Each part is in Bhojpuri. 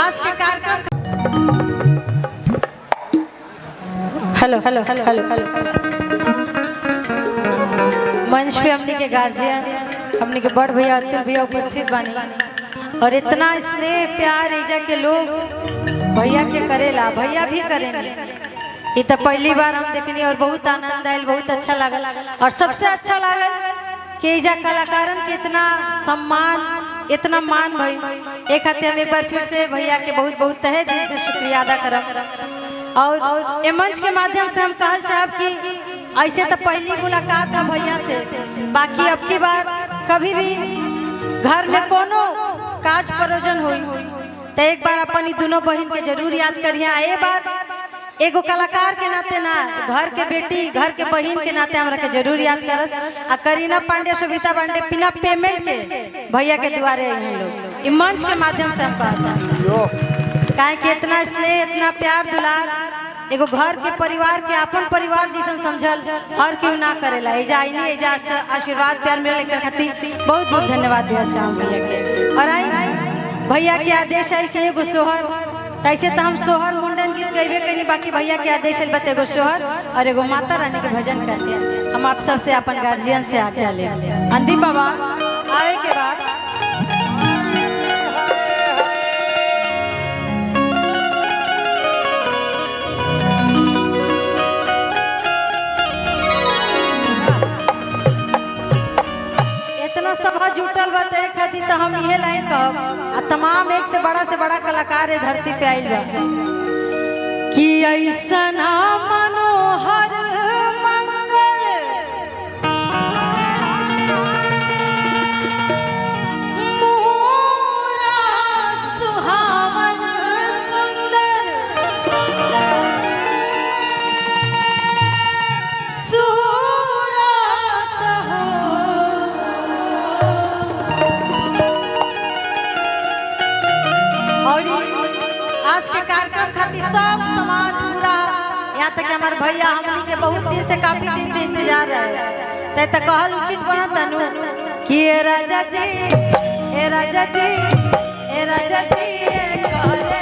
आज के कार्यक्रम hello hello hello hello hello मंच पे हमने के गार्जियन हमने के बड़ भैया अतुल भैया उपस्थित बानी और इतना स्नेह प्यार एजा के लोग भैया के करेला भैया भी करेंगे। ये तो पहली बार हम देखनी और बहुत आनंद आयल, बहुत अच्छा लगल और सबसे अच्छा लगल कि एजा कलाकारन के इतना सम्मान इतना मान भाई एक हाथे हम एक बार फिर से भैया के बहुत बहुत तहे दिल से शुक्रिया अदा करब। और ये मंच के माध्यम से हम कहल चाहब कि ऐसे तो पहली मुलाकात है भैया से, बाकी अब की बार कभी भी घर में कोनो काज प्रयोजन हुई तो एक बार अपन दोनों बहन के जरूर याद करिए। ए बार एगो कलाकार के नाते ना घर के बेटी घर के बहन के नाते हमरा के जरूर याद करस। आ करीना पांडे सविता पांडे बिना पेमेंट के भैया के द्वारे हैं लोग मंच के माध्यम से हम कहते काहे कि इतना स्नेह इतना प्यार दुलार एगो घर के परिवार के अपन परिवार जैसा समझल और क्यों ना करेला। एजा आईनी एजा आशीर्वाद प्यार मिले लेकर खातिर बहुत बहुत धन्यवाद देना चाहूँ भैया के। और आई भैया के आदेश है कि एगो सोहर तैसे तो हम सोहर मुंडन गीत गईबे कहीं, बाकी भैया के आदेश है बत एगो सोहर और एगो माता रानी के भजन कर दिया। हम आप सबसे अपन गार्जियन से आज्ञा ले अंदी बाबा आए के बाद सभा जुटल बताए खातिर तो हम यह लाइन कहब आ तमाम एक से बड़ा कलाकार है धरती पे आइल बा कि ऐसा ना मनोहर मंगल मूरत सुहावन सुंदर आज के कार्यक्रम खातिर सब समाज पूरा यहाँ तक हमारे भैया हमनी के बहुत दिन से काफी दिन से इंतजार है तो कहल उचित बनता नु कि ए राजा जी ए राजा जी ए राजा जी कहले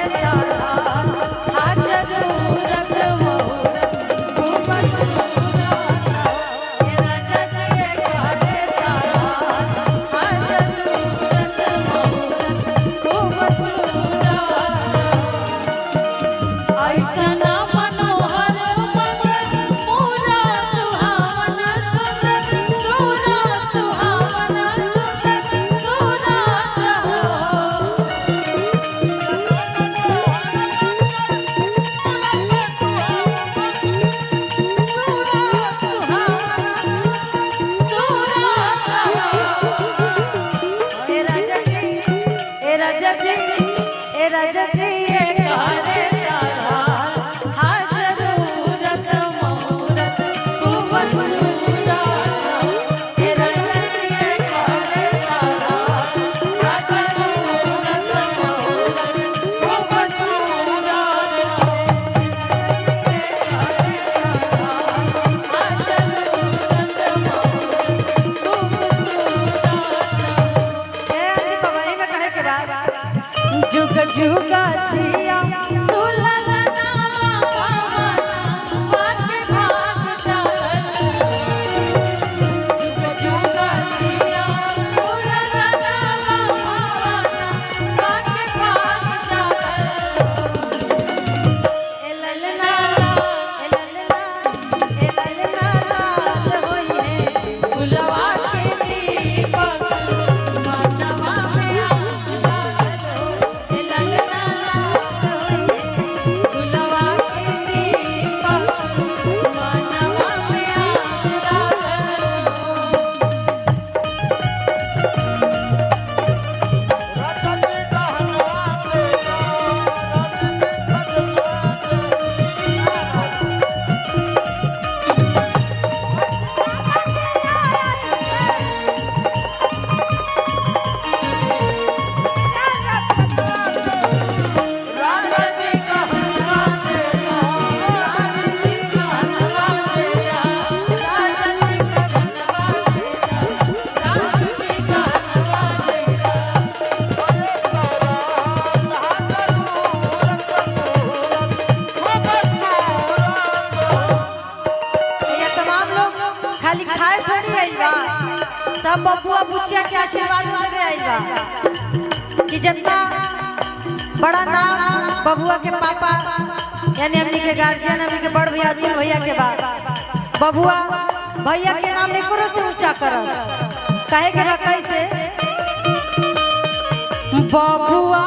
सब बबुआ बुचिया के आशीर्वाद देवे आई बा कि जितना बड़ा नाम बबुआ के पापा यानी हमनी के गार्जियन हमनी के बड़ भैया अतुल भैया के बा बबुआ भैया के नाम एकरो से ऊंचा करस काहे के बा कैसे बबुआ